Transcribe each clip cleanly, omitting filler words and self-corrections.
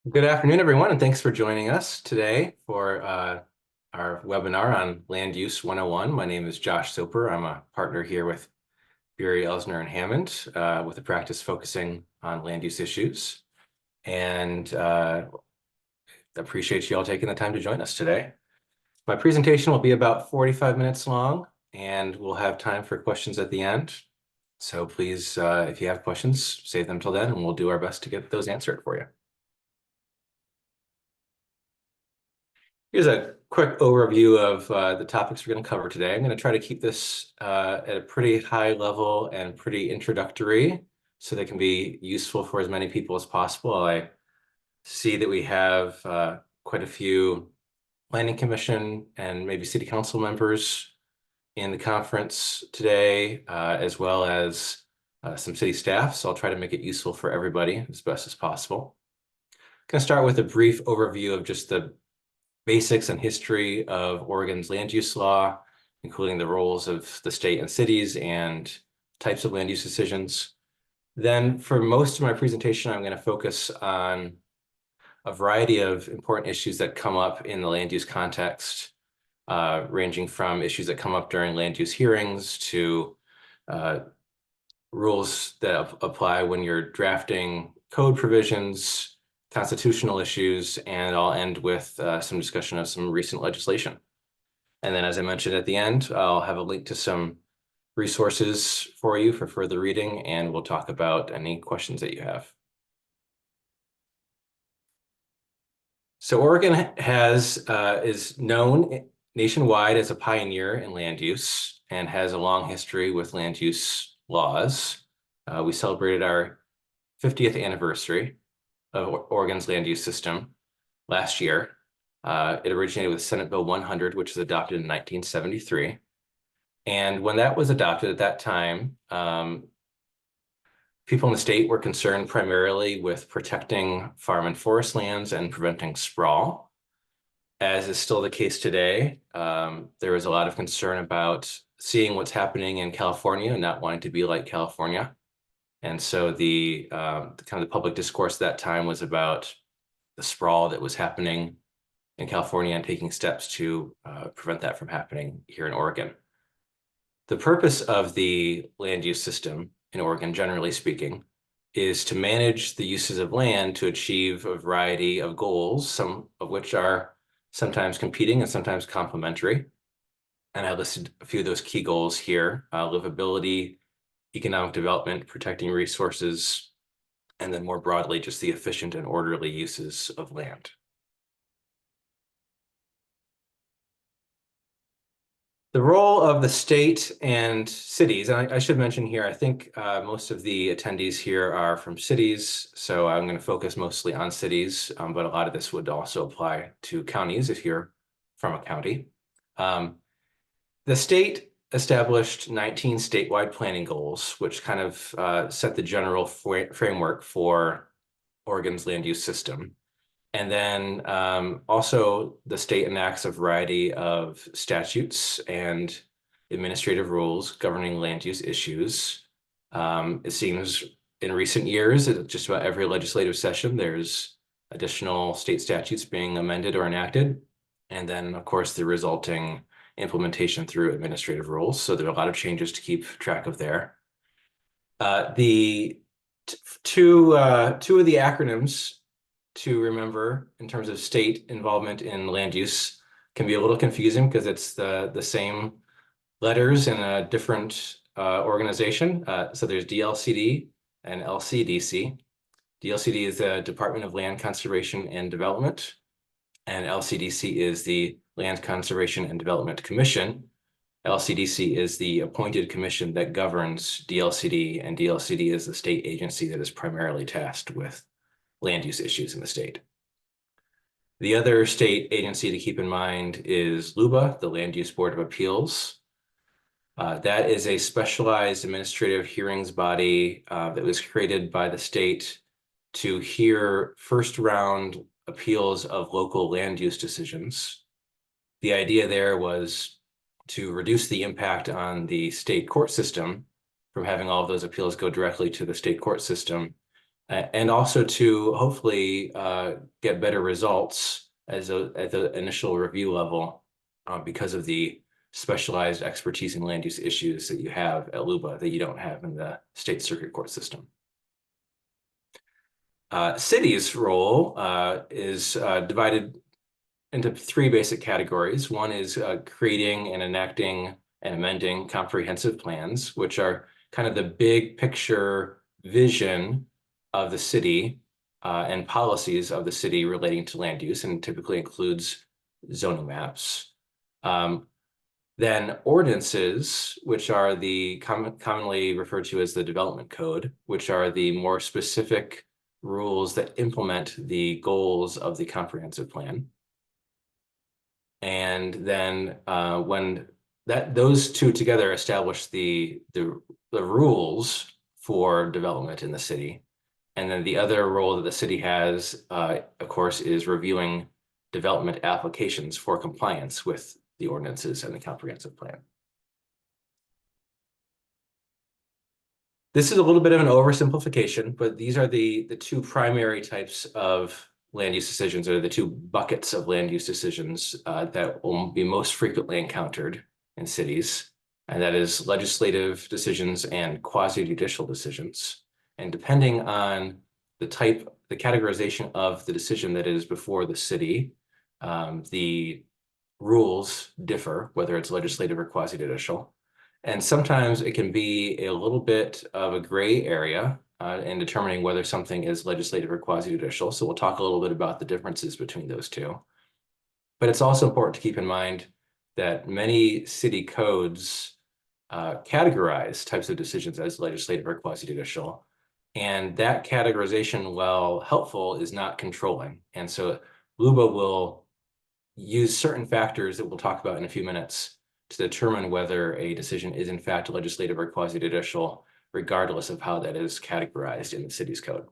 Good afternoon, everyone, and thanks for joining us today for our webinar on Land Use 101. My name is Josh Soper. I'm a partner here with Beery, Elsner, and Hammond with a practice focusing on land use issues. And appreciate you all taking the time to join us today. My presentation will be about 45 minutes long, and we'll have time for questions at the end. So please, if you have questions, save them till then, and we'll do our best to get those answered for you. Here's a quick overview of the topics we're going to cover today. I'm going to try to keep this at a pretty high level and pretty introductory so they can be useful for as many people as possible. I see that we have quite a few planning commission and maybe city council members in the conference today, as well as some city staff. So I'll try to make it useful for everybody as best as possible. I'm going to start with a brief overview of just the basics and history of Oregon's land use law, including the roles of the state and cities and types of land use decisions. Then for most of my presentation, I'm going to focus on a variety of important issues that come up in the land use context, ranging from issues that come up during land use hearings to rules that apply when you're drafting code provisions, constitutional issues, and I'll end with some discussion of some recent legislation. And then, as I mentioned at the end, I'll have a link to some resources for you for further reading, and we'll talk about any questions that you have. So Oregon is known nationwide as a pioneer in land use and has a long history with land use laws. We celebrated our 50th anniversary of Oregon's land use system last year. It originated with Senate Bill 100, which was adopted in 1973. And when that was adopted at that time, people in the state were concerned primarily with protecting farm and forest lands and preventing sprawl. As is still the case today, there was a lot of concern about seeing what's happening in California and not wanting to be like California. And so the kind of the public discourse at that time was about the sprawl that was happening in California and taking steps to prevent that from happening here in Oregon. The purpose of the land use system in Oregon, generally speaking, is to manage the uses of land to achieve a variety of goals, some of which are sometimes competing and sometimes complementary. And I listed a few of those key goals here: livability, economic development, protecting resources, and then more broadly, just the efficient and orderly uses of land. The role of the state and cities, and I should mention here, I think most of the attendees here are from cities, so I'm going to focus mostly on cities, but a lot of this would also apply to counties if you're from a county. The state established 19 statewide planning goals, which kind of set the general framework for Oregon's land use system. And then also the state enacts a variety of statutes and administrative rules governing land use issues. It seems in recent years, at just about every legislative session, there's additional state statutes being amended or enacted. And then, of course, the resulting implementation through administrative rules. So there are a lot of changes to keep track of there. The two of the acronyms to remember in terms of state involvement in land use can be a little confusing because it's the same letters in a different organization. So there's DLCD and LCDC. DLCD is the Department of Land Conservation and Development, and LCDC is the Land Conservation and Development Commission. LCDC is the appointed commission that governs DLCD, and DLCD is the state agency that is primarily tasked with land use issues in the state. The other state agency to keep in mind is LUBA, the Land Use Board of Appeals. That is a specialized administrative hearings body that was created by the state to hear first round appeals of local land use decisions. The idea there was to reduce the impact on the state court system from having all of those appeals go directly to the state court system and also to hopefully get better results at the initial review level because of the specialized expertise in land use issues that you have at LUBA that you don't have in the state circuit court system. City's role is divided into three basic categories. One is creating and enacting and amending comprehensive plans, which are kind of the big picture vision of the city and policies of the city relating to land use, and typically includes zoning maps. Then ordinances, which are the commonly referred to as the development code, which are the more specific rules that implement the goals of the comprehensive plan. And then when those two together establish the rules for development in the city. And then the other role that the city has, of course, is reviewing development applications for compliance with the ordinances and the comprehensive plan. This is a little bit of an oversimplification, but these are the two primary types of land use decisions, or the two buckets of land use decisions that will be most frequently encountered in cities. And that is legislative decisions and quasi-judicial decisions. And depending on the categorization of the decision that is before the city, the rules differ, whether it's legislative or quasi-judicial. And sometimes it can be a little bit of a gray area in determining whether something is legislative or quasi-judicial. So we'll talk a little bit about the differences between those two. But it's also important to keep in mind that many city codes categorize types of decisions as legislative or quasi-judicial. And that categorization, while helpful, is not controlling. And so LUBA will use certain factors that we'll talk about in a few minutes to determine whether a decision is in fact legislative or quasi-judicial, regardless of how that is categorized in the city's code.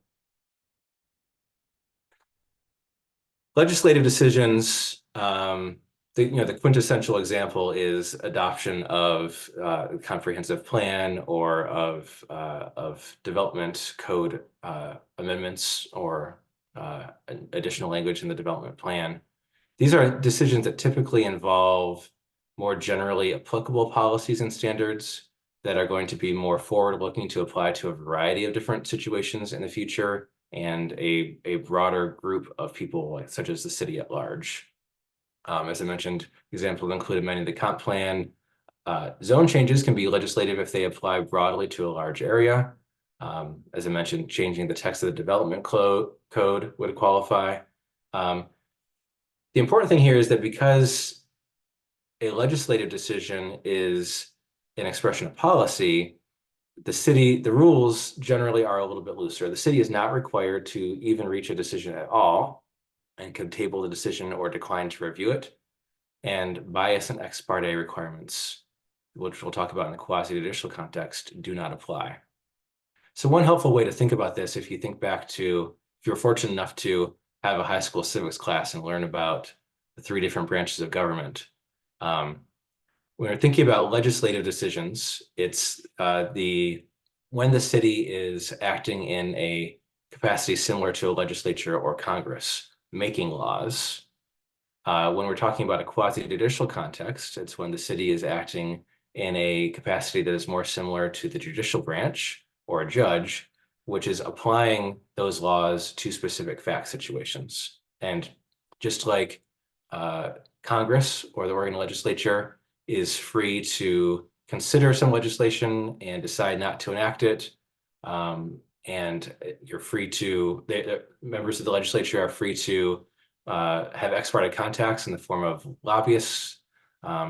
Legislative decisions, the quintessential example is adoption of comprehensive plan or of development code amendments or additional language in the development plan. These are decisions that typically involve more generally applicable policies and standards that are going to be more forward-looking to apply to a variety of different situations in the future and a broader group of people, such as the city at large. As I mentioned, examples included many of the comp plan. Zone changes can be legislative if they apply broadly to a large area. As I mentioned, changing the text of the development code would qualify. The important thing here is that because a legislative decision is an expression of policy, the rules generally are a little bit looser. The city is not required to even reach a decision at all and can table the decision or decline to review it. And bias and ex parte requirements, which we'll talk about in the quasi-judicial context, do not apply. So one helpful way to think about this, if you think back to, if you're fortunate enough to have a high school civics class and learn about the three different branches of government, when we're thinking about legislative decisions, it's when the city is acting in a capacity similar to a legislature or Congress, making laws. When we're talking about a quasi-judicial context, it's when the city is acting in a capacity that is more similar to the judicial branch or a judge, which is applying those laws to specific fact situations. And just like Congress or the Oregon legislature is free to consider some legislation and decide not to enact it, and you're free to, members of the legislature are free to have ex parte contacts in the form of lobbyists.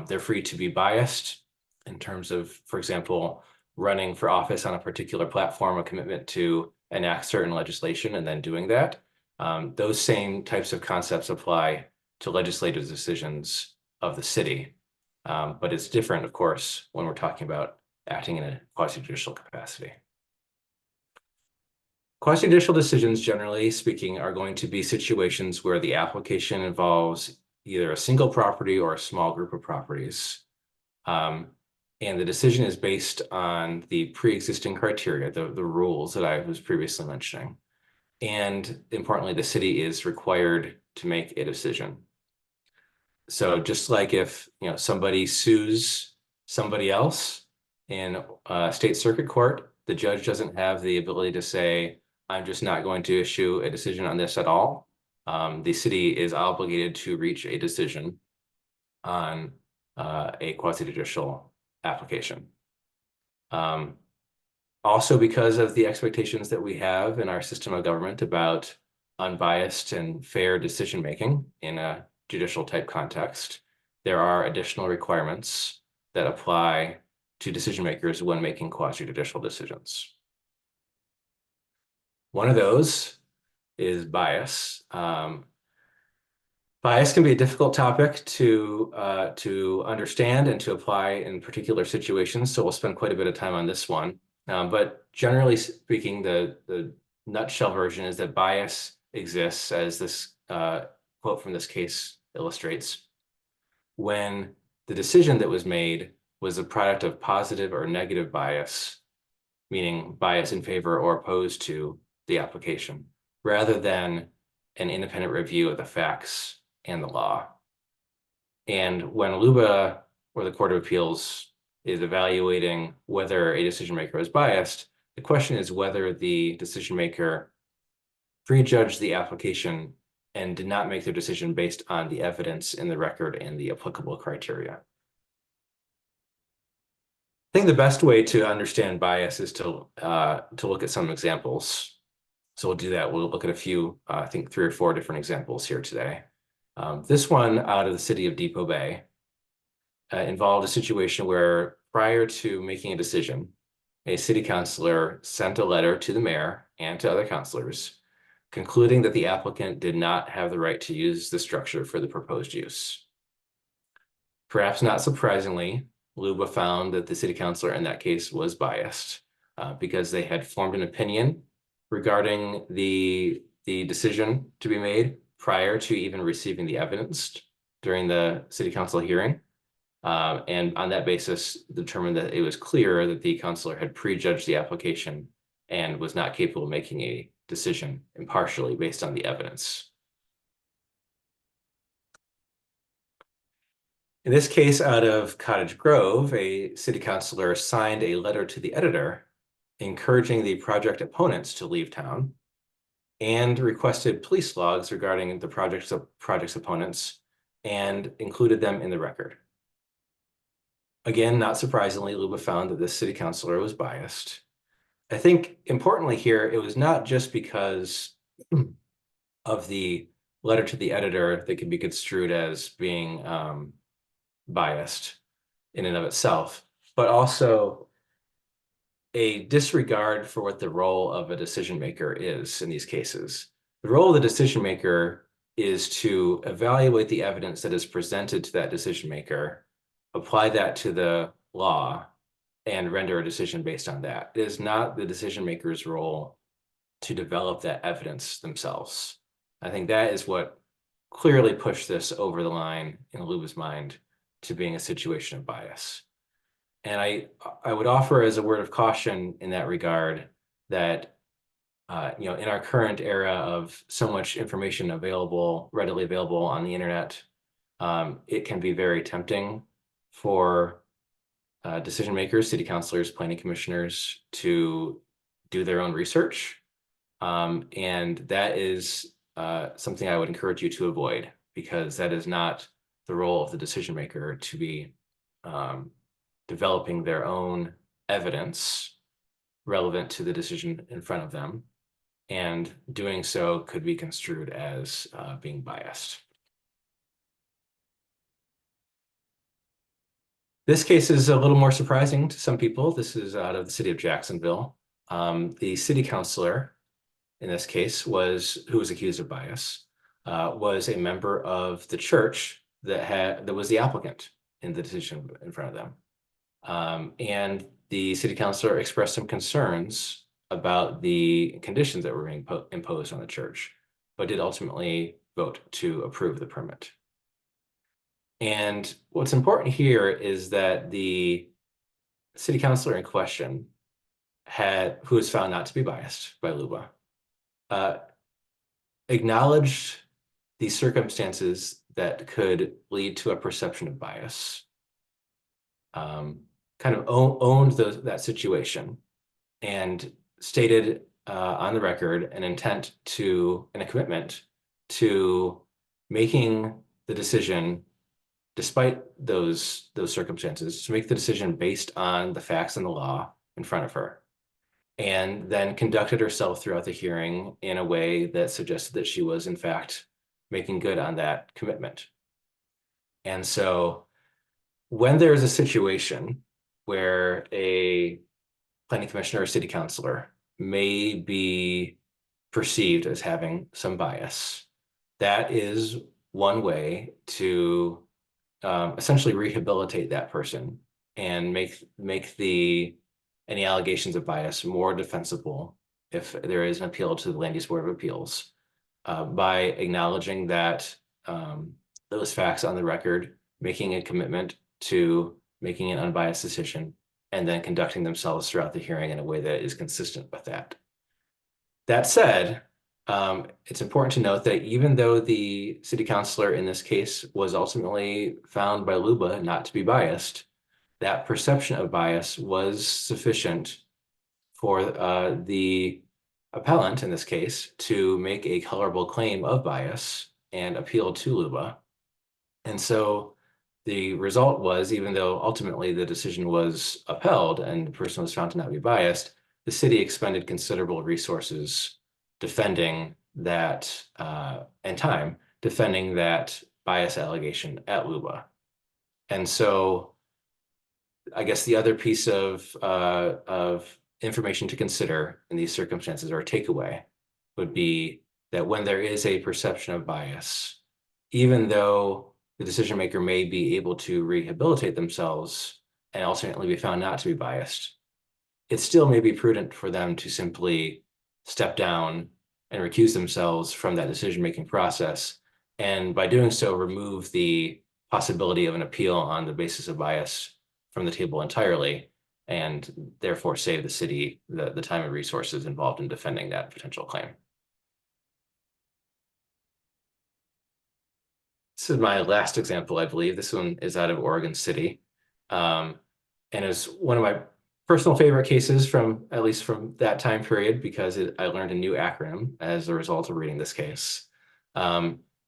They're free to be biased in terms of, for example, running for office on a particular platform, a commitment to enact certain legislation and then doing that. Those same types of concepts apply to legislative decisions of the city. But it's different, of course, when we're talking about acting in a quasi-judicial capacity. Quasi-judicial decisions, generally speaking, are going to be situations where the application involves either a single property or a small group of properties. And the decision is based on the pre-existing criteria, the rules that I was previously mentioning. and importantly, the city is required to make a decision. So just like if somebody sues somebody else in a state circuit court, the judge doesn't have the ability to say, I'm just not going to issue a decision on this at all. The city is obligated to reach a decision on a quasi-judicial application. Also, because of the expectations that we have in our system of government about unbiased and fair decision making in a judicial type context, there are additional requirements that apply to decision makers when making quasi-judicial decisions. One of those is bias. Bias can be a difficult topic to understand and to apply in particular situations, so we'll spend quite a bit of time on this one. But generally speaking, the nutshell version is that bias exists, as this quote from this case illustrates, when the decision that was made was a product of positive or negative bias, meaning bias in favor or opposed to the application, rather than an independent review of the facts and the law. And when LUBA, or the Court of Appeals, is evaluating whether a decision maker is biased, the question is whether the decision maker prejudged the application and did not make their decision based on the evidence in the record and the applicable criteria. I think the best way to understand bias is to look at some examples. So we'll do that. We'll look at a few, I think 3 or 4 different examples here today. This one out of the city of Depot Bay involved a situation where prior to making a decision, a city councilor sent a letter to the mayor and to other councilors concluding that the applicant did not have the right to use the structure for the proposed use. Perhaps not surprisingly, LUBA found that the city councilor in that case was biased because they had formed an opinion regarding the decision to be made prior to even receiving the evidence during the city council hearing. And on that basis, determined that it was clear that the councilor had prejudged the application and was not capable of making a decision impartially based on the evidence. In this case, out of Cottage Grove, a city councilor signed a letter to the editor encouraging the project opponents to leave town and requested police logs regarding the project's opponents and included them in the record. Again, not surprisingly, LUBA found that this city councilor was biased. I think importantly here, it was not just because of the letter to the editor that can be construed as being biased in and of itself, but also a disregard for what the role of a decision maker is in these cases. The role of the decision maker is to evaluate the evidence that is presented to that decision maker, apply that to the law, and render a decision based on that. It is not the decision maker's role to develop that evidence themselves. I think that is what clearly pushed this over the line in LUBA's mind to being a situation of bias. And I would offer as a word of caution in that regard that in our current era of so much information readily available on the internet, it can be very tempting for decision makers, city councilors, planning commissioners to do their own research. And that is something I would encourage you to avoid, because that is not the role of the decision maker to be developing their own evidence relevant to the decision in front of them. And doing so could be construed as being biased. This case is a little more surprising to some people. This is out of the city of Jacksonville. The city councilor in this case who was accused of bias, was a member of the church that was the applicant in the decision in front of them. And the city councilor expressed some concerns about the conditions that were being imposed on the church, but did ultimately vote to approve the permit. And what's important here is that the city councilor in question who was found not to be biased by LUBA, acknowledged the circumstances that could lead to a perception of bias, kind of owned that situation, and stated on the record an intent to and a commitment to making the decision despite those circumstances, to make the decision based on the facts and the law in front of her, and then conducted herself throughout the hearing in a way that suggested that she was in fact making good on that commitment. And so when there's a situation where a planning commissioner or city councilor may be perceived as having some bias, that is one way to essentially rehabilitate that person and make any allegations of bias more defensible if there is an appeal to the Land Use Board of Appeals, by acknowledging that those facts on the record, making a commitment to making an unbiased decision, and then conducting themselves throughout the hearing in a way that is consistent with that. That said, it's important to note that even though the city councilor in this case was ultimately found by LUBA not to be biased, that perception of bias was sufficient for the appellant in this case to make a colorable claim of bias and appeal to LUBA. And so the result was, even though ultimately the decision was upheld and the person was found to not be biased, the city expended considerable resources defending that and time defending that bias allegation at LUBA. And so I guess the other piece of information to consider in these circumstances, or a takeaway, would be that when there is a perception of bias, even though the decision maker may be able to rehabilitate themselves and ultimately be found not to be biased, it still may be prudent for them to simply step down and recuse themselves from that decision-making process, and by doing so, remove the possibility of an appeal on the basis of bias from the table entirely, and therefore save the city the time and resources involved in defending that potential claim. This is my last example, I believe. This one is out of Oregon City. And it's one of my personal favorite cases from, at least from that time period, because I learned a new acronym as a result of reading this case.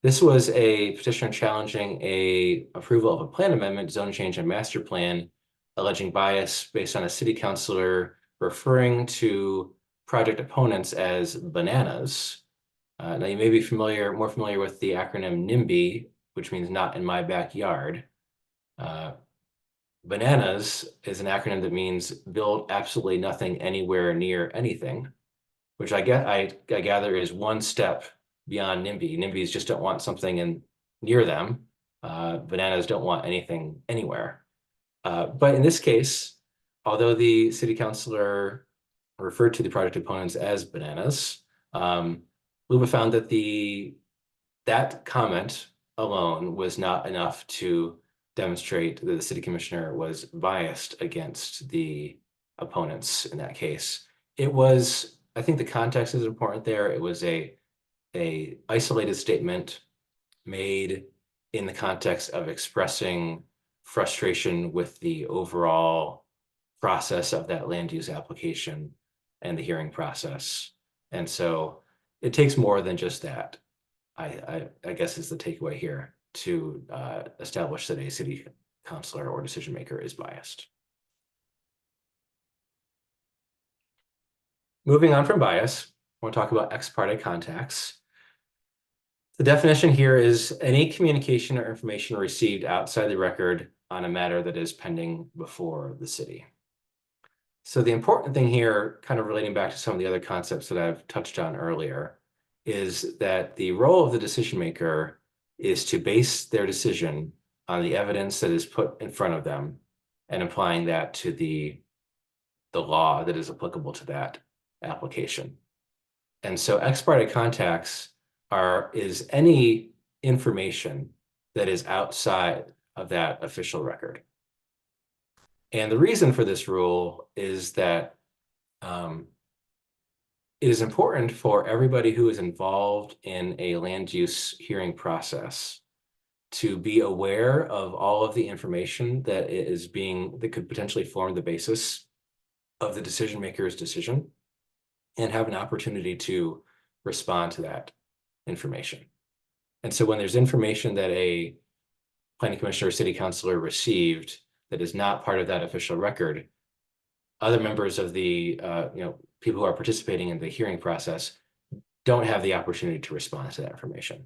This was a petitioner challenging a approval of a plan amendment, zone change, and master plan, alleging bias based on a city councilor referring to project opponents as bananas. Now you may be more familiar with the acronym NIMBY, which means not in my backyard. Bananas is an acronym that means build absolutely nothing anywhere near anything, which I gather is one step beyond NIMBY. NIMBYs just don't want something near them. Bananas don't want anything anywhere. But in this case, although the city councilor referred to the project opponents as bananas, LUBA found that that comment alone was not enough to demonstrate that the city commissioner was biased against the opponents in that case. It was, I think the context is important there. It was a isolated statement made in the context of expressing frustration with the overall process of that land use application and the hearing process. And so it takes more than just that, I guess, is the takeaway here, to establish that a city councilor or decision maker is biased. Moving on from bias, I want to talk about ex parte contacts. The definition here is any communication or information received outside the record on a matter that is pending before the city. So the important thing here, kind of relating back to some of the other concepts that I've touched on earlier, is that the role of the decision maker is to base their decision on the evidence that is put in front of them and applying that to the law that is applicable to that application. And so ex parte contacts is any information that is outside of that official record. And the reason for this rule is that it is important for everybody who is involved in a land use hearing process to be aware of all of the information that could potentially form the basis of the decision maker's decision and have an opportunity to respond to that information. And so when there's information that a planning commissioner or city councilor received that is not part of that official record, other members of the people who are participating in the hearing process don't have the opportunity to respond to that information.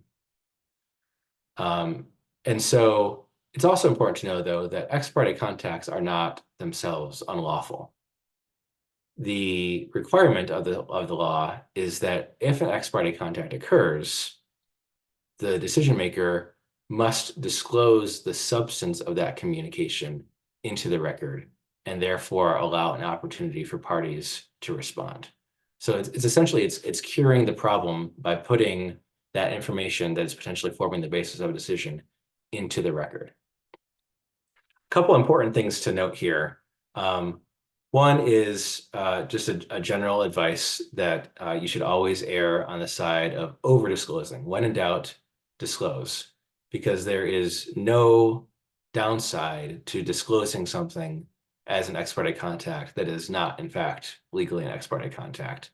And so it's also important to know, though, that ex parte contacts are not themselves unlawful. The requirement of the law is that if an ex parte contact occurs, the decision maker must disclose the substance of that communication into the record and therefore allow an opportunity for parties to respond. So it's essentially it's curing the problem by putting that information that is potentially forming the basis of a decision into the record. A couple important things to note here. One is just a general advice that you should always err on the side of over disclosing. When in doubt, disclose, because there is no downside to disclosing something as an ex parte contact that is not, in fact, legally an ex parte contact.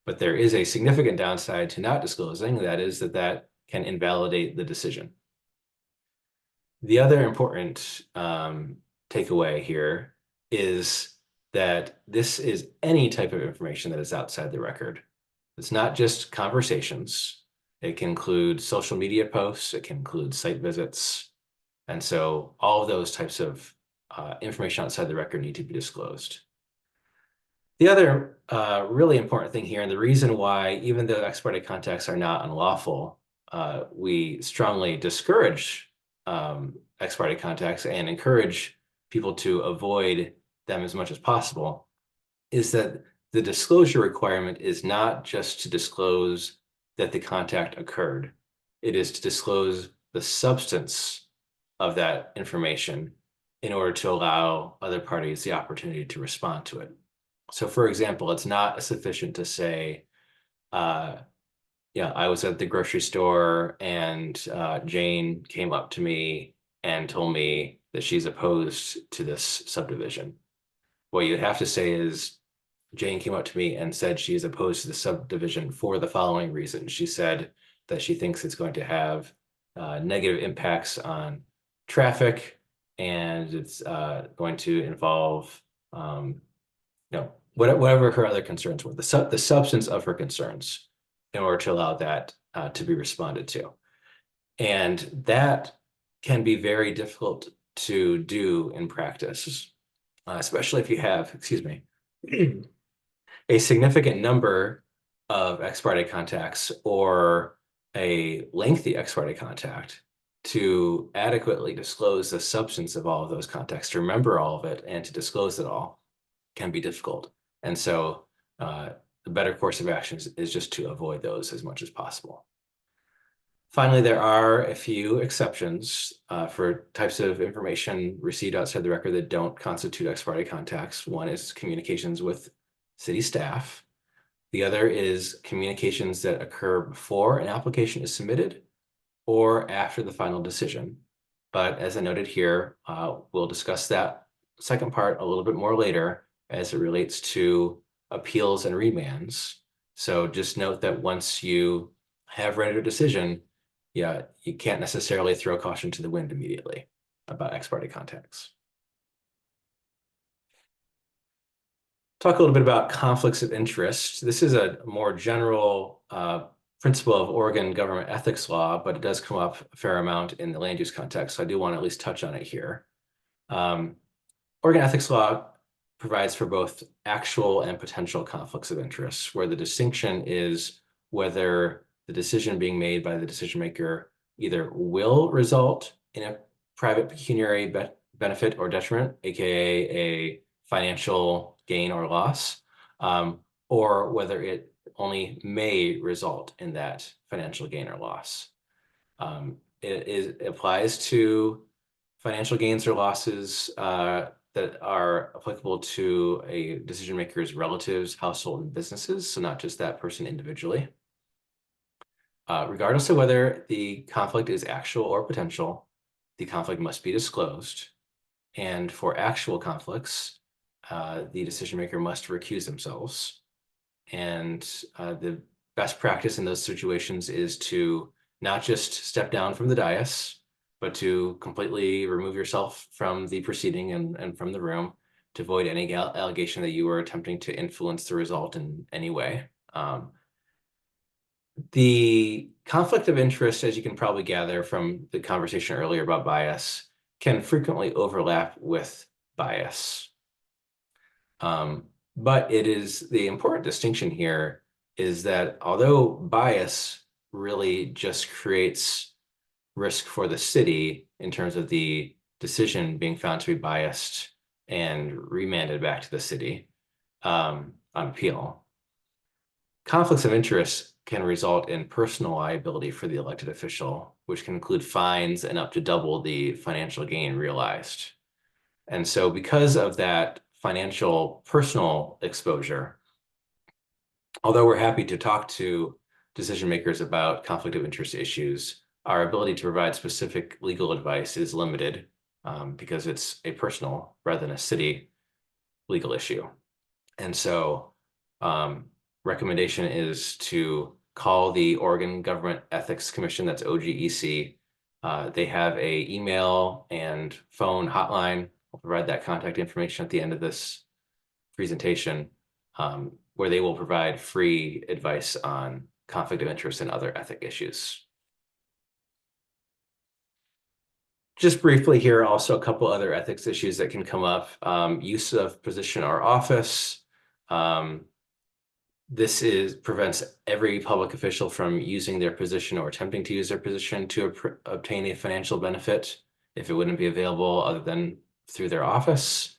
But there is a significant downside to not disclosing, that is that can invalidate the decision. The other important takeaway here is that this is any type of information that is outside the record. It's not just conversations. It can include social media posts. It can include site visits. And so all of those types of information outside the record need to be disclosed. The other really important thing here, and the reason why, even though ex parte contacts are not unlawful, we strongly discourage ex parte contacts and encourage people to avoid them as much as possible, is that the disclosure requirement is not just to disclose that the contact occurred. It is to disclose the substance of that information in order to allow other parties the opportunity to respond to it. So for example, it's not sufficient to say, I was at the grocery store and Jane came up to me and told me that she's opposed to this subdivision. What you have to say is, Jane came up to me and said she is opposed to the subdivision for the following reason. She said that she thinks it's going to have negative impacts on traffic, and it's going to involve whatever her other concerns were, the substance of her concerns, in order to allow that to be responded to. And that can be very difficult to do in practice, especially if you have, a significant number of ex parte contacts or a lengthy ex parte contact. To adequately disclose the substance of all of those contacts, to remember all of it, and to disclose it all can be difficult. And so the better course of action is just to avoid those as much as possible. Finally, there are a few exceptions for types of information received outside the record that don't constitute ex parte contacts. One is communications with city staff. The other is communications that occur before an application is submitted or after the final decision. But as I noted here, we'll discuss that second part a little bit more later as it relates to appeals and remands. So just note that once you have rendered a decision, you can't necessarily throw caution to the wind immediately about ex parte contacts. Talk a little bit about conflicts of interest. This is a more general principle of Oregon government ethics law, but it does come up a fair amount in the land use context, so I do want to at least touch on it here. Oregon ethics law provides for both actual and potential conflicts of interest, where the distinction is whether the decision being made by the decision maker either will result in a private pecuniary benefit or detriment, aka a financial gain or loss, or whether it only may result in that financial gain or loss. It applies to financial gains or losses that that are applicable to a decision maker's relatives, household, and businesses, so not just that person individually. Regardless of whether the conflict is actual or potential, the conflict must be disclosed. And for actual conflicts, the decision maker must recuse themselves. And the best practice in those situations is to not just step down from the dais, but to completely remove yourself from the proceeding and from the room to avoid any allegation that you were attempting to influence the result in any way. The conflict of interest, as you can probably gather from the conversation earlier about bias, can frequently overlap with bias. But it is the important distinction here is that although bias really just creates risk for the city in terms of the decision being found to be biased and remanded back to the city on appeal, conflicts of interest can result in personal liability for the elected official, which can include fines and up to double the financial gain realized. And so because of that financial personal exposure, although we're happy to talk to decision makers about conflict of interest issues, our ability to provide specific legal advice is limited because it's a personal rather than a city legal issue. And so recommendation is to call the Oregon Government Ethics Commission, that's OGEC. They have a email and phone hotline. I'll provide that contact information at the end of this presentation, where they will provide free advice on conflict of interest and other ethic issues. Just briefly here, also a couple other ethics issues that can come up. Use of position or office. This prevents every public official from using their position or attempting to use their position to obtain a financial benefit if it wouldn't be available other than through their office.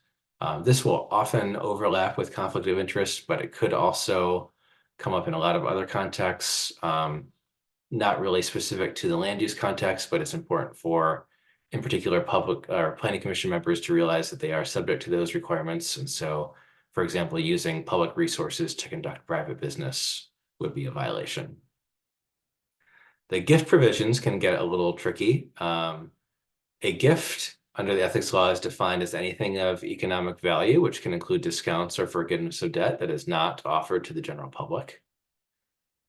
This will often overlap with conflict of interest, but it could also come up in a lot of other contexts, not really specific to the land use context, but it's important for, in particular, public or planning commission members to realize that they are subject to those requirements. And so, for example, using public resources to conduct private business would be a violation. The gift provisions can get a little tricky. A gift under the ethics law is defined as anything of economic value, which can include discounts or forgiveness of debt that is not offered to the general public.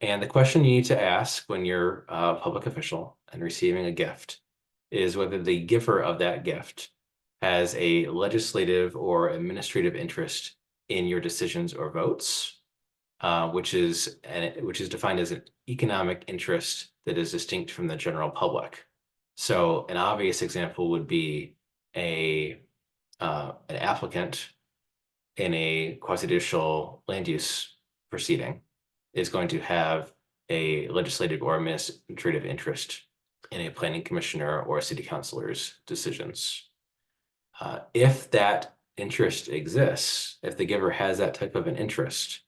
And the question you need to ask when you're a public official and receiving a gift is whether the giver of that gift has a legislative or administrative interest in your decisions or votes, which is defined as an economic interest that is distinct from the general public. So an obvious example would be an applicant in a quasi-judicial land use proceeding is going to have a legislative or administrative interest in a planning commissioner or a city councilor's decisions. If that interest exists, if the giver has that type of an interest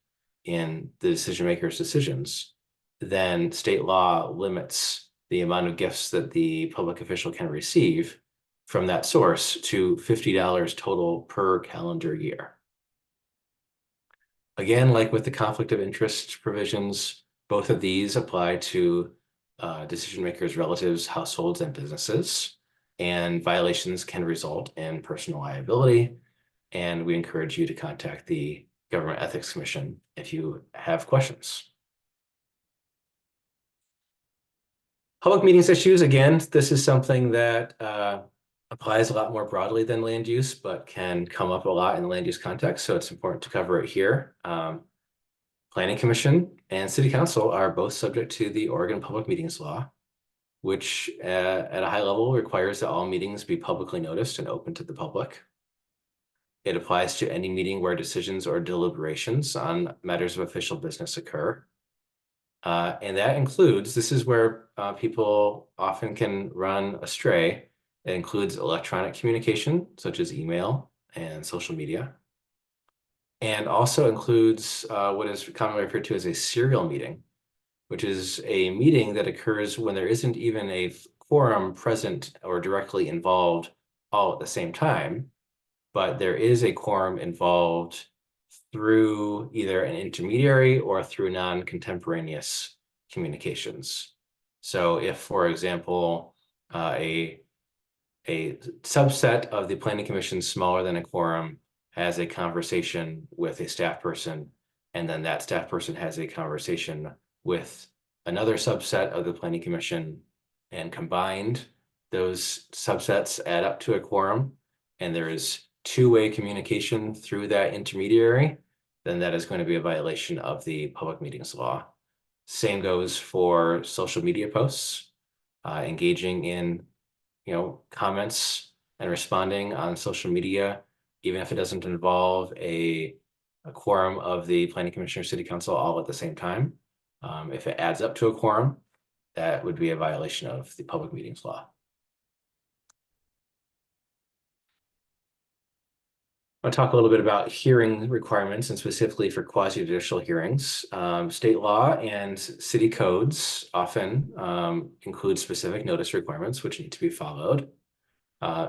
in the decision maker's decisions, then state law limits the amount of gifts that the public official can receive from that source to $50 total per calendar year. Again, like with the conflict of interest provisions, both of these apply to decision makers' relatives, households, and businesses, and violations can result in personal liability. And we encourage you to contact the Government Ethics Commission if you have questions. Public meetings issues, again, this is something that applies a lot more broadly than land use, but can come up a lot in the land use context. So it's important to cover it here. Planning Commission and City Council are both subject to the Oregon Public Meetings Law, which at a high level requires that all meetings be publicly noticed and open to the public. It applies to any meeting where decisions or deliberations on matters of official business occur. And that includes, this is where people often can run astray. It includes electronic communication, such as email and social media, and also includes what is commonly referred to as a serial meeting, which is a meeting that occurs when there isn't even a quorum present or directly involved all at the same time, but there is a quorum involved through either an intermediary or through non-contemporaneous communications. So if, for example, a subset of the planning commission smaller than a quorum has a conversation with a staff person, and then that staff person has a conversation with another subset of the planning commission, and combined, those subsets add up to a quorum, and there is two-way communication through that intermediary, then that is going to be a violation of the public meetings law. Same goes for social media posts, engaging in comments and responding on social media, even if it doesn't involve a quorum of the planning commission or city council all at the same time. If it adds up to a quorum, that would be a violation of the public meetings law. I'll talk a little bit about hearing requirements, and specifically for quasi-judicial hearings. State law and city codes often include specific notice requirements which need to be followed.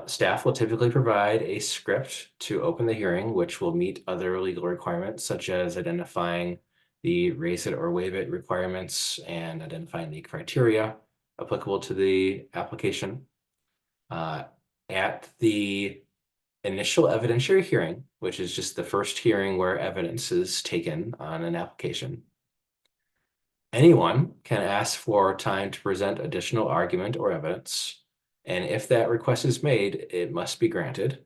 Staff will typically provide a script to open the hearing, which will meet other legal requirements, such as identifying the raise it or waive it requirements and identifying the criteria applicable to the application. At the initial evidentiary hearing, which is just the first hearing where evidence is taken on an application, anyone can ask for time to present additional argument or evidence. And if that request is made, it must be granted.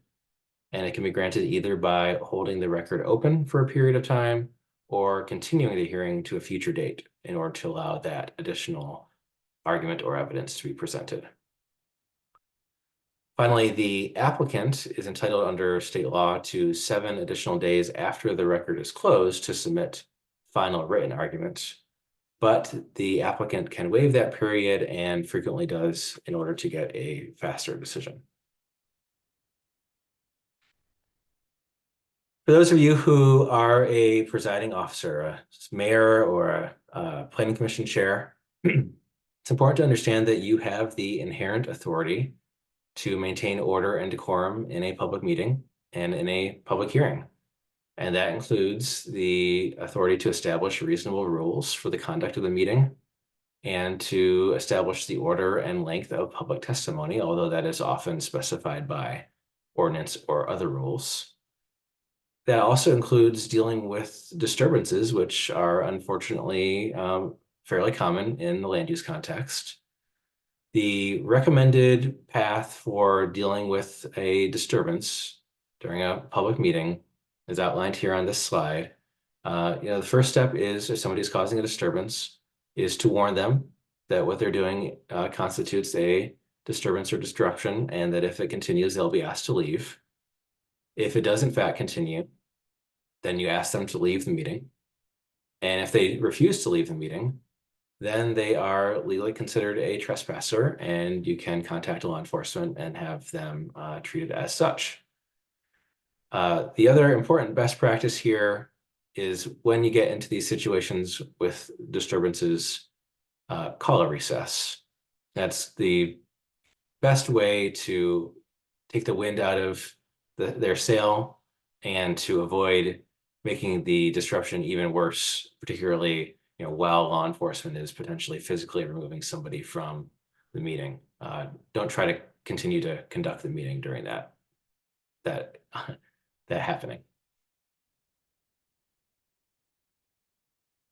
And it can be granted either by holding the record open for a period of time or continuing the hearing to a future date in order to allow that additional argument or evidence to be presented. Finally, the applicant is entitled under state law to 7 additional days after the record is closed to submit final written arguments, but the applicant can waive that period and frequently does in order to get a faster decision. For those of you who are a presiding officer, a mayor or a planning commission chair, it's important to understand that you have the inherent authority to maintain order and decorum in a public meeting and in a public hearing. And that includes the authority to establish reasonable rules for the conduct of the meeting and to establish the order and length of public testimony, although that is often specified by ordinance or other rules. That also includes dealing with disturbances, which are unfortunately fairly common in the land use context. The recommended path for dealing with a disturbance during a public meeting is outlined here on this slide. The first step is, if somebody's causing a disturbance, is to warn them that what they're doing constitutes a disturbance or disruption, and that if it continues, they'll be asked to leave. If it does in fact continue, then you ask them to leave the meeting. And if they refuse to leave the meeting, then they are legally considered a trespasser, and you can contact law enforcement and have them treated as such. The other important best practice here is when you get into these situations with disturbances, call a recess. That's the best way to take the wind out of their sail and to avoid making the disruption even worse, particularly while law enforcement is potentially physically removing somebody from the meeting. Don't try to continue to conduct the meeting during that happening.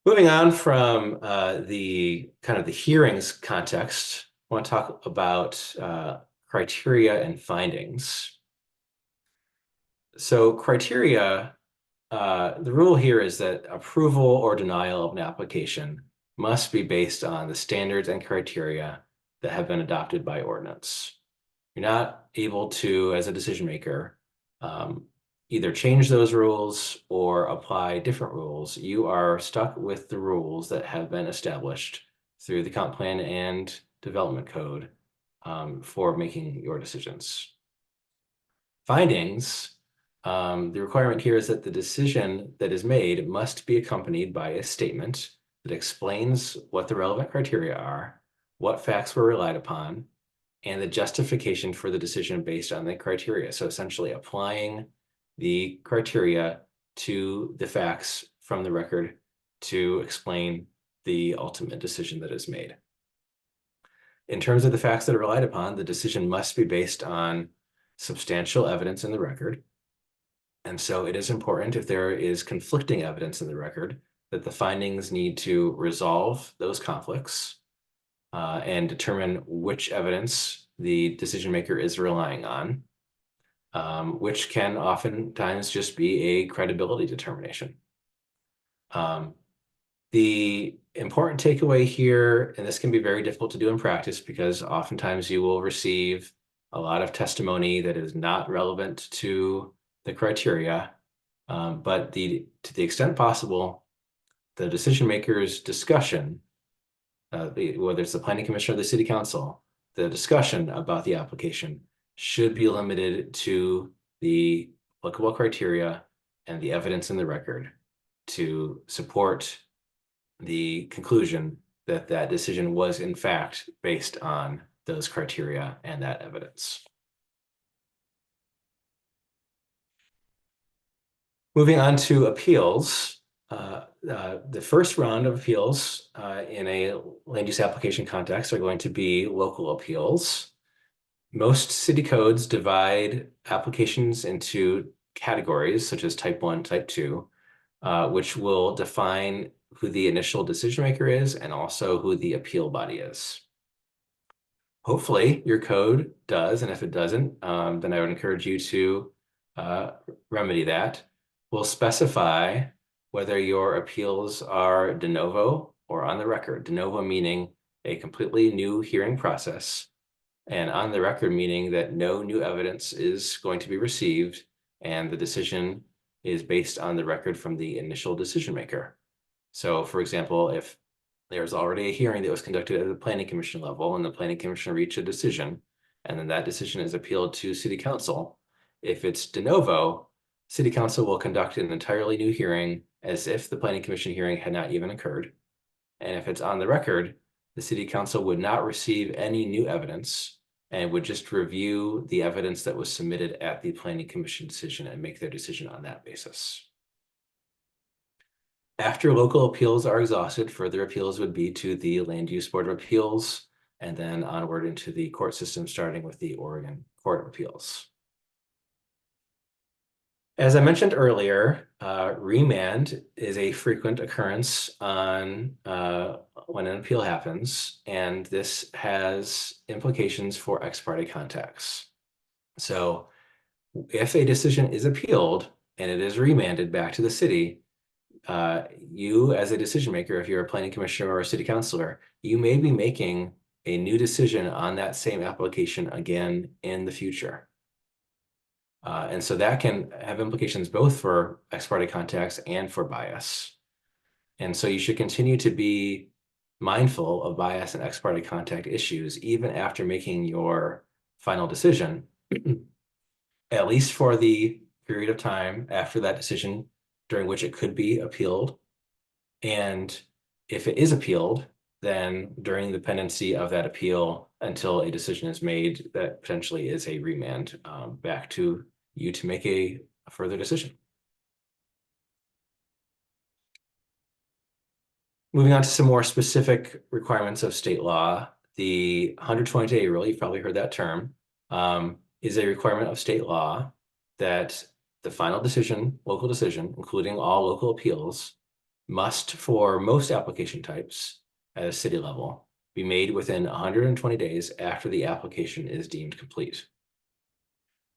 Moving on from the hearings context, I want to talk about criteria and findings. So criteria, the rule here is that approval or denial of an application must be based on the standards and criteria that have been adopted by ordinance. You're not able to, as a decision maker, either change those rules or apply different rules. You are stuck with the rules that have been established through the comp plan and development code for making your decisions. Findings, the requirement here is that the decision that is made must be accompanied by a statement that explains what the relevant criteria are, what facts were relied upon, and the justification for the decision based on the criteria. So essentially applying the criteria to the facts from the record to explain the ultimate decision that is made. In terms of the facts that are relied upon, the decision must be based on substantial evidence in the record. And so it is important, if there is conflicting evidence in the record, that the findings need to resolve those conflicts and determine which evidence the decision maker is relying on, which can oftentimes just be a credibility determination. The important takeaway here, and this can be very difficult to do in practice because oftentimes you will receive a lot of testimony that is not relevant to the criteria, but to the extent possible, the decision maker's discussion, whether it's the planning commission or the city council, the discussion about the application should be limited to the applicable criteria and the evidence in the record to support the conclusion that that decision was in fact based on those criteria and that evidence. Moving on to appeals, the first round of appeals in a land use application context are going to be local appeals. Most city codes divide applications into categories such as type 1, type 2, which will define who the initial decision maker is and also who the appeal body is. Hopefully your code does, and if it doesn't, then I would encourage you to remedy that. We'll specify whether your appeals are de novo or on the record. De novo meaning a completely new hearing process, and on the record meaning that no new evidence is going to be received and the decision is based on the record from the initial decision maker. So for example, if there's already a hearing that was conducted at the planning commission level and the planning commission reached a decision, and then that decision is appealed to city council, if it's de novo, city council will conduct an entirely new hearing as if the planning commission hearing had not even occurred. And if it's on the record, the city council would not receive any new evidence and would just review the evidence that was submitted at the planning commission decision and make their decision on that basis. After local appeals are exhausted, further appeals would be to the Land Use Board of Appeals and then onward into the court system, starting with the Oregon Court of Appeals. As I mentioned earlier, remand is a frequent occurrence on when an appeal happens, and this has implications for ex parte contacts. So if a decision is appealed and it is remanded back to the city, you as a decision maker, if you're a planning commissioner or a city councilor, you may be making a new decision on that same application again in the future. And so that can have implications both for ex parte contacts and for bias. And so you should continue to be mindful of bias and ex parte contact issues even after making your final decision, at least for the period of time after that decision during which it could be appealed. And if it is appealed, then during the pendency of that appeal until a decision is made, that potentially is a remand back to you to make a further decision. Moving on to some more specific requirements of state law, the 120-day rule, you've probably heard that term, is a requirement of state law that the final decision, local decision, including all local appeals, must, for most application types at a city level, be made within 120 days after the application is deemed complete.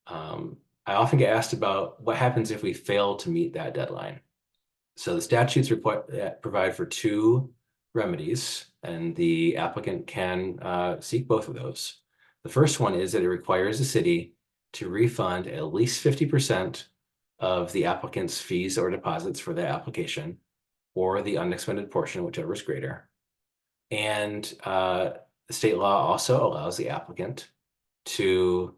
I often get asked about what happens if we fail to meet that deadline. So the statutes provide for two remedies, and the applicant can seek both of those. The first one is that it requires the city to refund at least 50% of the applicant's fees or deposits for the application, or the unexpended portion, whichever is greater. And the state law also allows the applicant to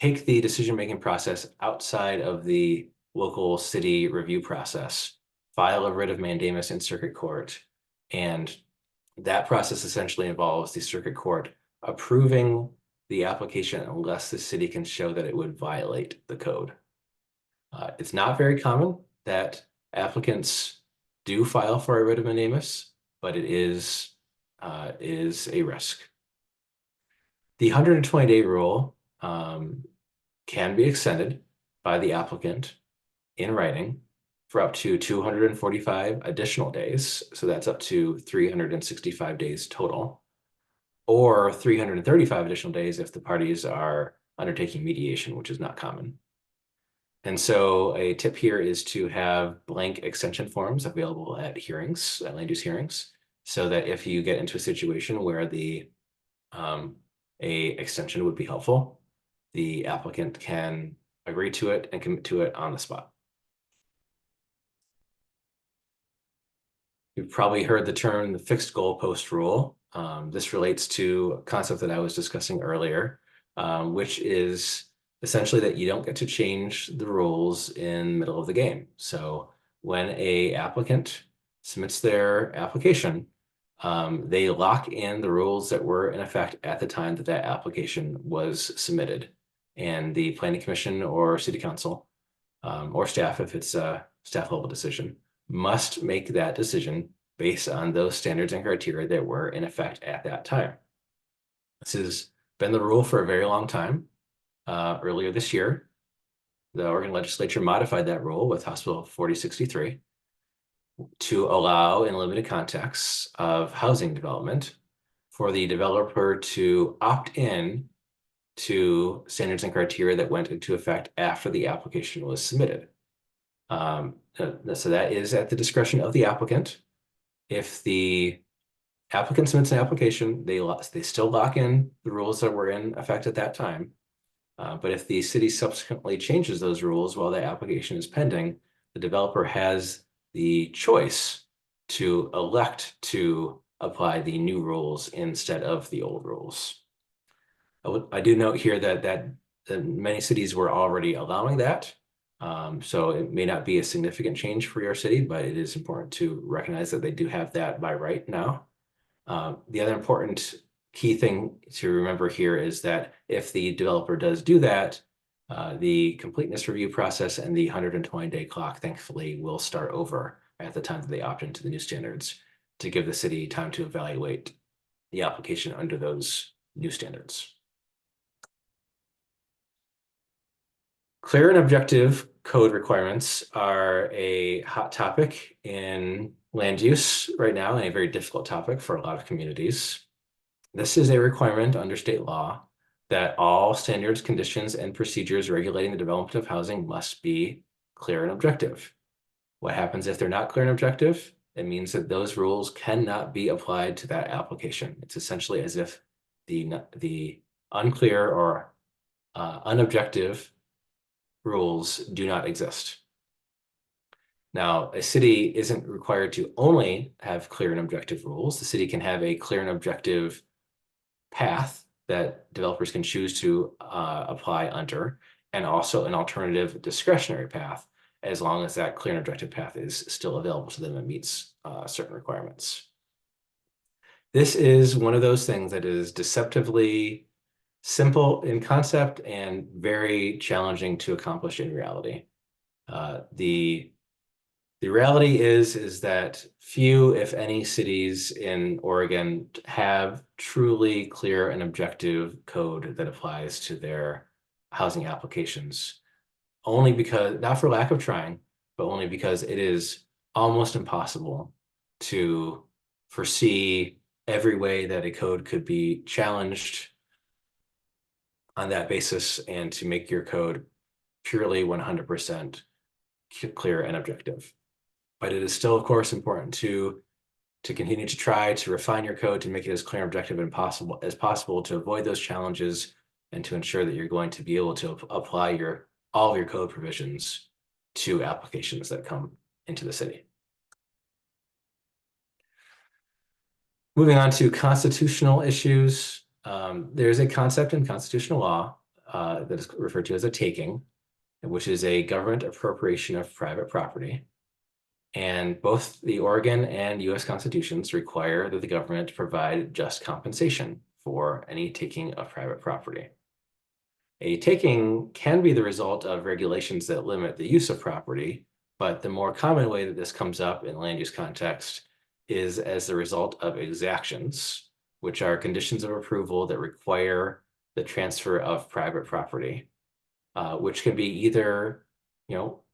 take the decision-making process outside of the local city review process, file a writ of mandamus in circuit court, and that process essentially involves the circuit court approving the application unless the city can show that it would violate the code. It's not very common that applicants do file for a writ of mandamus, but it is a risk. The 120-day rule can be extended by the applicant in writing for up to 245 additional days. So that's up to 365 days total, or 335 additional days if the parties are undertaking mediation, which is not common. And so a tip here is to have blank extension forms available at hearings, at land use hearings, so that if you get into a situation where a extension would be helpful, the applicant can agree to it and commit to it on the spot. You've probably heard the term the fixed goalpost rule. This relates to a concept that I was discussing earlier, which is essentially that you don't get to change the rules in the middle of the game. So when a applicant submits their application, they lock in the rules that were in effect at the time that that application was submitted. And the planning commission or city council or staff, if it's a staff level decision, must make that decision based on those standards and criteria that were in effect at that time. This has been the rule for a very long time. Earlier this year, the Oregon legislature modified that rule with House Bill 4063 to allow, in limited contexts of housing development, for the developer to opt in to standards and criteria that went into effect after the application was submitted. So that is at the discretion of the applicant. If the applicant submits an application, they still lock in the rules that were in effect at that time. But if the city subsequently changes those rules while the application is pending, the developer has the choice to elect to apply the new rules instead of the old rules. I do note here that many cities were already allowing that. So it may not be a significant change for your city, but it is important to recognize that they do have that by right now. The other important key thing to remember here is that if the developer does do that, the completeness review process and the 120-day clock, thankfully, will start over at the time that they opt into the new standards to give the city time to evaluate the application under those new standards. Clear and objective code requirements are a hot topic in land use right now, and a very difficult topic for a lot of communities. This is a requirement under state law that all standards, conditions, and procedures regulating the development of housing must be clear and objective. What happens if they're not clear and objective? It means that those rules cannot be applied to that application. It's essentially as if the unclear or unobjective rules do not exist. Now, a city isn't required to only have clear and objective rules. The city can have a clear and objective path that developers can choose to apply under, and also an alternative discretionary path, as long as that clear and objective path is still available to them and meets certain requirements. This is one of those things that is deceptively simple in concept and very challenging to accomplish in reality. The reality is that few, if any, cities in Oregon have truly clear and objective code that applies to their housing applications, only because, not for lack of trying, but only because it is almost impossible to foresee every way that a code could be challenged on that basis and to make your code purely 100% clear and objective. But it is still, of course, important to continue to try to refine your code to make it as clear and objective as possible to avoid those challenges and to ensure that you're going to be able to apply all of your code provisions to applications that come into the city. Moving on to constitutional issues, there's a concept in constitutional law that is referred to as a taking, which is a government appropriation of private property. And both the Oregon and US constitutions require that the government provide just compensation for any taking of private property. A taking can be the result of regulations that limit the use of property, but the more common way that this comes up in land use context is as the result of exactions, which are conditions of approval that require the transfer of private property, which can be either,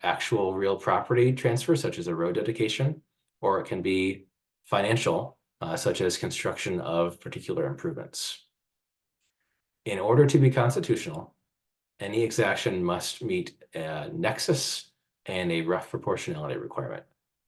actual real property transfer, such as a road dedication, or it can be financial, such as construction of particular improvements. In order to be constitutional, any exaction must meet a nexus and a rough proportionality requirement.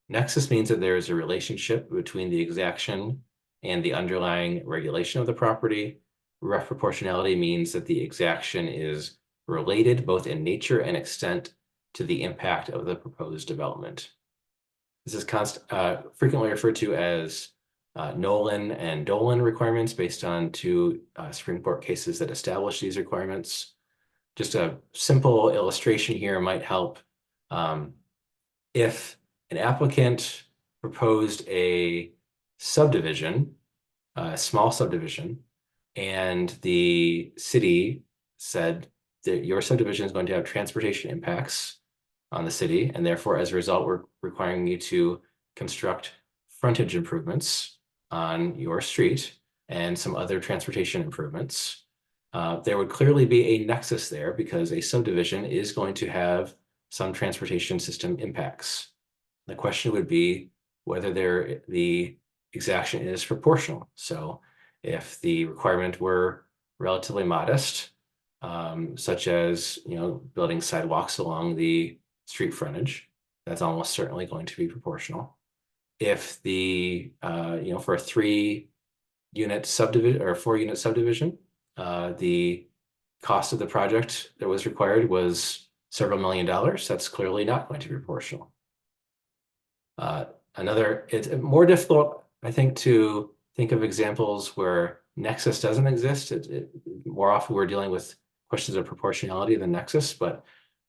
Nexus means that there is a relationship between the exaction and the underlying regulation of the property. Rough proportionality means that the exaction is related both in nature and extent to the impact of the proposed development. This is frequently referred to as Nolan and Dolan requirements based on two Supreme Court cases that establish these requirements. Just a simple illustration here might help. If an applicant proposed a subdivision, a small subdivision, and the city said that your subdivision is going to have transportation impacts on the city, and therefore, as a result, we're requiring you to construct frontage improvements on your street and some other transportation improvements. There would clearly be a nexus there because a subdivision is going to have some transportation system impacts. The question would be whether the exaction is proportional. So if the requirement were relatively modest, such as building sidewalks along the street frontage, that's almost certainly going to be proportional. If the for a 3-unit subdivision or a 4-unit subdivision, the cost of the project that was required was several $1 million. That's clearly not going to be proportional. It's more difficult, I think, to think of examples where nexus doesn't exist. More often we're dealing with questions of proportionality than nexus. But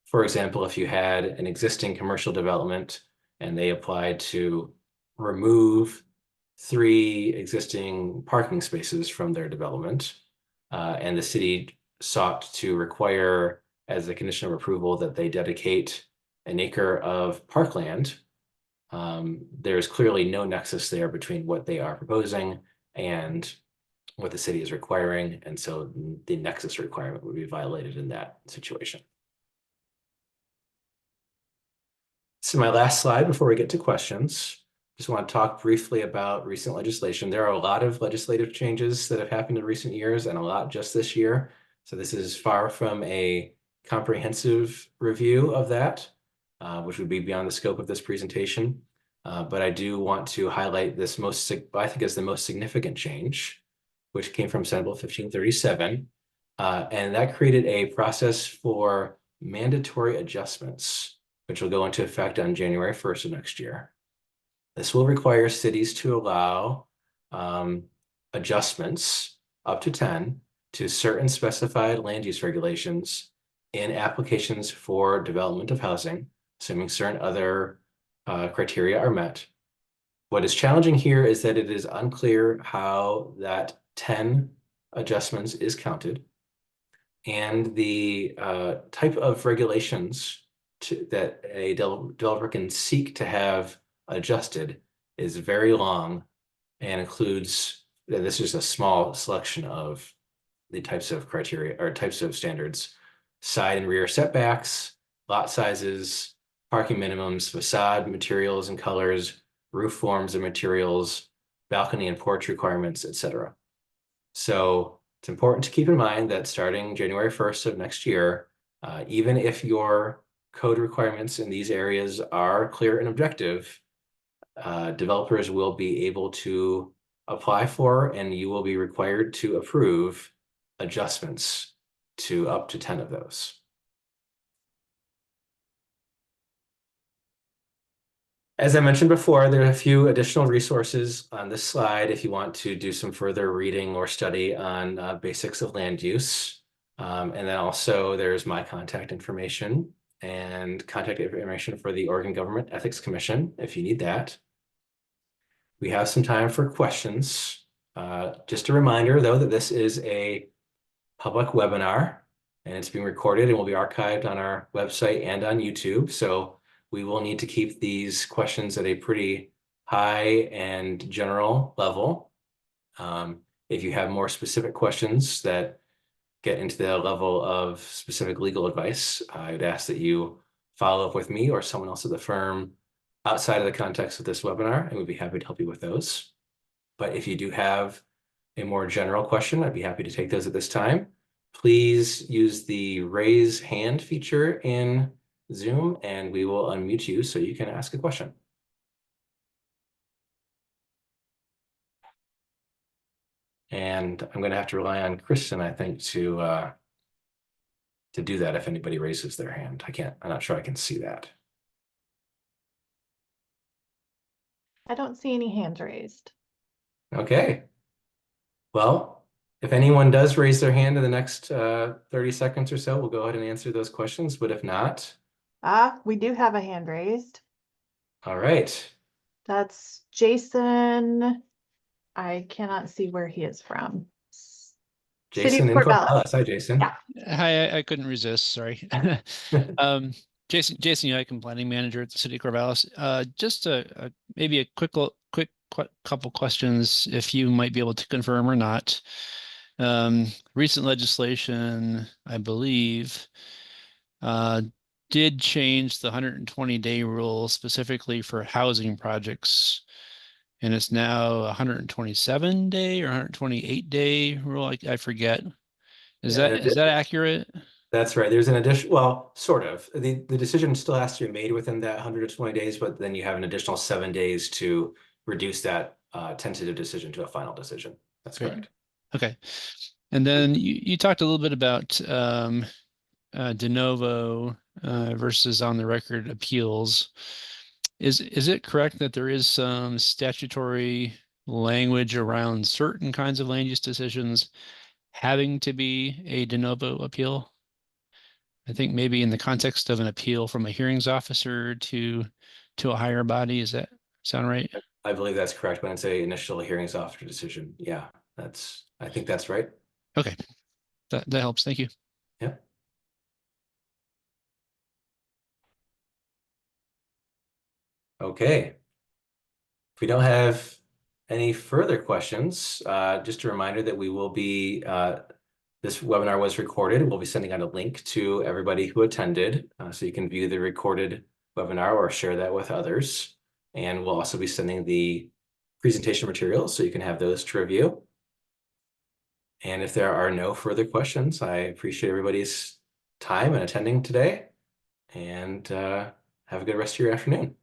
for example, if you had an existing commercial development and they applied to remove 3 existing parking spaces from their development, and the city sought to require as a condition of approval that they dedicate an acre of parkland, there's clearly no nexus there between what they are proposing and what the city is requiring. And so the nexus requirement would be violated in that situation. So my last slide before we get to questions. Just want to talk briefly about recent legislation. There are a lot of legislative changes that have happened in recent years and a lot just this year. So this is far from a comprehensive review of that, which would be beyond the scope of this presentation. But I do want to highlight this I think is the most significant change, which came from Senate Bill 1537. And that created a process for mandatory adjustments, which will go into effect on January 1st of next year. This will require cities to allow adjustments up to 10 to certain specified land use regulations in applications for development of housing, assuming certain other criteria are met. What is challenging here is that it is unclear how that 10 adjustments is counted, and the type of regulations that a developer can seek to have adjusted is very long and includes, this is a small selection of the types of criteria or types of standards: side and rear setbacks, lot sizes, parking minimums, facade materials and colors, roof forms and materials, balcony and porch requirements, etc. So it's important to keep in mind that starting January 1st of next year, even if your code requirements in these areas are clear and objective, developers will be able to apply for, and you will be required to approve adjustments to up to 10 of those. As I mentioned before, there are a few additional resources on this slide if you want to do some further reading or study on basics of land use. And then also there's my contact information and contact information for the Oregon Government Ethics Commission if you need that. We have some time for questions. Just a reminder, though, that this is a public webinar and it's being recorded and will be archived on our website and on YouTube. So we will need to keep these questions at a pretty high and general level. If you have more specific questions that get into the level of specific legal advice, I would ask that you follow up with me or someone else at the firm outside of the context of this webinar, and we'd be happy to help you with those. But if you do have a more general question, I'd be happy to take those at this time. Please use the raise hand feature in Zoom, and we will unmute you so you can ask a question. And I'm going to have to rely on Kristen, I think, to do that if anybody raises their hand. I'm not sure I can see that. I don't see any hands raised. Okay. Well, if anyone does raise their hand in the next 30 seconds or so, we'll go ahead and answer those questions. But if not, We do have a hand raised. all right. That's Jason. I cannot see where he is from. City Jason of in Corvallis. Corvallis. Hi, Jason. Yeah. Hi, I couldn't resist. Sorry. Jason Yoick, planning manager at the City of Corvallis. Just maybe a quick couple questions, if you might be able to confirm or not. Recent legislation, I believe, did change the 120-day rule specifically for housing projects, and it's now 127-day or 128-day rule. I forget. Is Yeah, that accurate? that's right. There's an addition, well, sort of. The decision still has to be made within that 120 days, but then you have an additional 7 days to reduce that tentative decision to a final decision. That's Great. correct. Okay. And then you talked a little bit about de novo versus on the record appeals. Is it correct that there is some statutory language around certain kinds of land use decisions having to be a de novo appeal? I think maybe in the context of an appeal from a hearings officer to a higher body. Is that sound right? I believe that's correct when it's a initial hearings officer decision. Yeah, I think that's right. Okay, that helps. Thank you. Yeah. Okay. If we don't have any further questions, just a reminder that we will be, this webinar was recorded. We'll be sending out a link to everybody who attended, so you can view the recorded webinar or share that with others. And we'll also be sending the presentation materials so you can have those to review. And if there are no further questions, I appreciate everybody's time and attending today, and have a good rest of your afternoon.